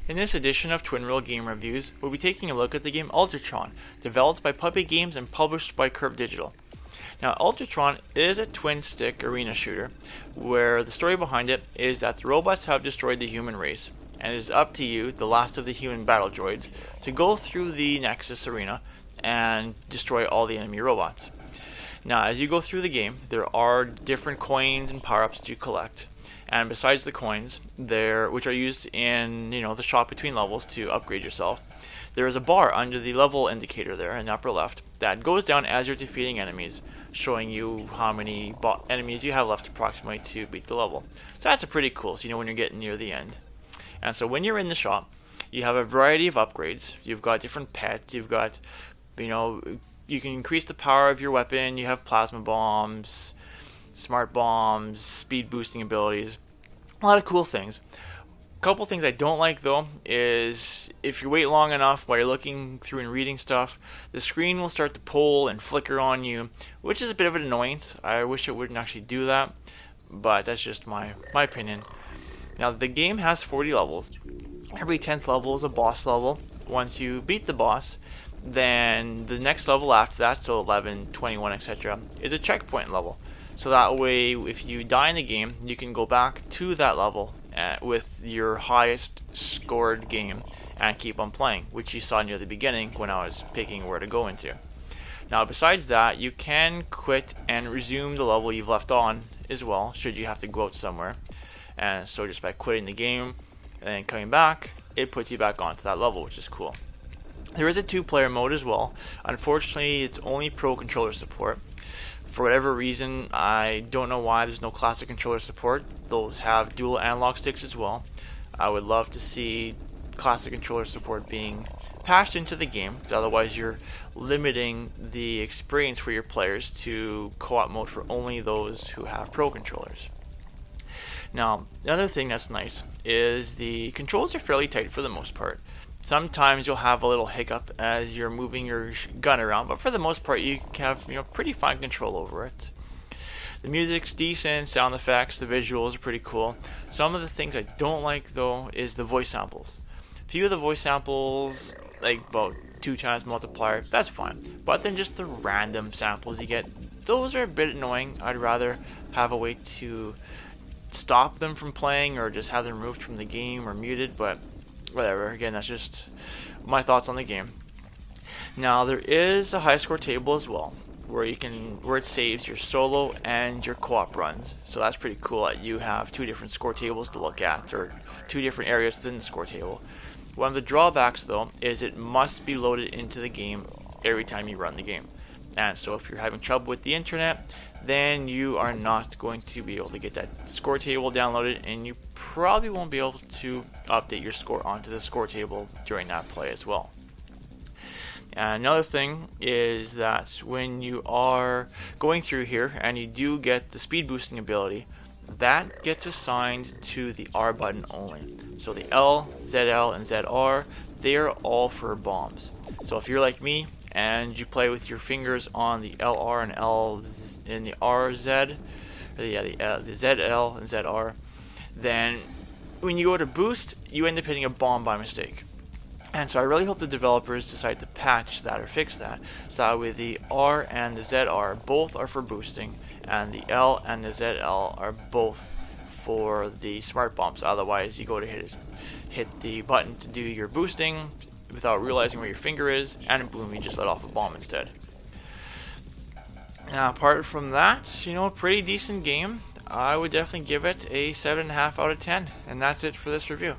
In this edition of Twin Reel Game Reviews, we'll be taking a look at the game Ultratron, developed by Puppet Games and published by Curve Digital. Now, Ultratron is a twin-stick arena shooter, where the story behind it is that the robots have destroyed the human race, and it is up to you, the last of the human battle droids, to go through the Nexus arena and destroy all the enemy robots. Now, as you go through the game, there are different coins and power-ups that you collect. And besides the coins, which are used in the shop between levels to upgrade yourself, there is a bar under the level indicator there in the upper left that goes down as you're defeating enemies, showing you how many enemies you have left approximately to beat the level. So that's pretty cool, so you know when you're getting near the end. And so when you're in the shop, you have a variety of upgrades. You've got different pets, you've got, you can increase the power of your weapon, you have plasma bombs, smart bombs, speed boosting abilities, a lot of cool things. A couple things I don't like though is if you wait long enough while you're looking through and reading stuff, the screen will start to pull and flicker on you, which is a bit of an annoyance. I wish it wouldn't actually do that, but that's just my opinion. Now the game has 40 levels. Every 10th level is a boss level. Once you beat the boss, then the next level after that, so 11, 21, etc., is a checkpoint level. So that way, if you die in the game, you can go back to that level with your highest scored game and keep on playing, which you saw near the beginning when I was picking where to go into. Now, besides that, you can quit and resume the level you've left on as well, should you have to go out somewhere. And so just by quitting the game and then coming back, it puts you back onto that level, which is cool. There is a 2-player mode as well. Unfortunately, it's only Pro Controller support. For whatever reason, I don't know why there's no classic controller support. Those have dual analog sticks as well. I would love to see classic controller support being patched into the game, because otherwise you're limiting the experience for your players to co-op mode for only those who have Pro controllers. Now, another thing that's nice is the controls are fairly tight for the most part. Sometimes you'll have a little hiccup as you're moving your gun around, but for the most part you have pretty fine control over it. The music's decent, sound effects, the visuals are pretty cool. Some of the things I don't like though is the voice samples. A few of the voice samples, like about 2 times multiplier, that's fine. But then just the random samples you get, those are a bit annoying. I'd rather have a way to stop them from playing or just have them removed from the game or muted, but whatever, again, that's just my thoughts on the game. Now there is a high score table as well, where it saves your solo and your co-op runs. So that's pretty cool that you have 2 different score tables to look at, or 2 different areas within the score table. One of the drawbacks though is it must be loaded into the game every time you run the game. And so if you're having trouble with the internet, then you are not going to be able to get that score table downloaded, and you probably won't be able to update your score onto the score table during that play as well. And another thing is that when you are going through here and you do get the speed boosting ability, that gets assigned to the R button only. So the L, ZL, and ZR, they are all for bombs. So if you're like me and you play with your fingers on the LR and L in the RZ, the ZL and ZR, then when you go to boost, you end up hitting a bomb by mistake. And so I really hope the developers decide to patch that or fix that, so that way the R and the ZR both are for boosting, and the L and the ZL are both for the smart bombs. Otherwise, you go to hit the button to do your boosting without realizing where your finger is, and boom, you just let off a bomb instead. Now, apart from that, pretty decent game. I would definitely give it a 7.5 out of 10, and that's it for this review.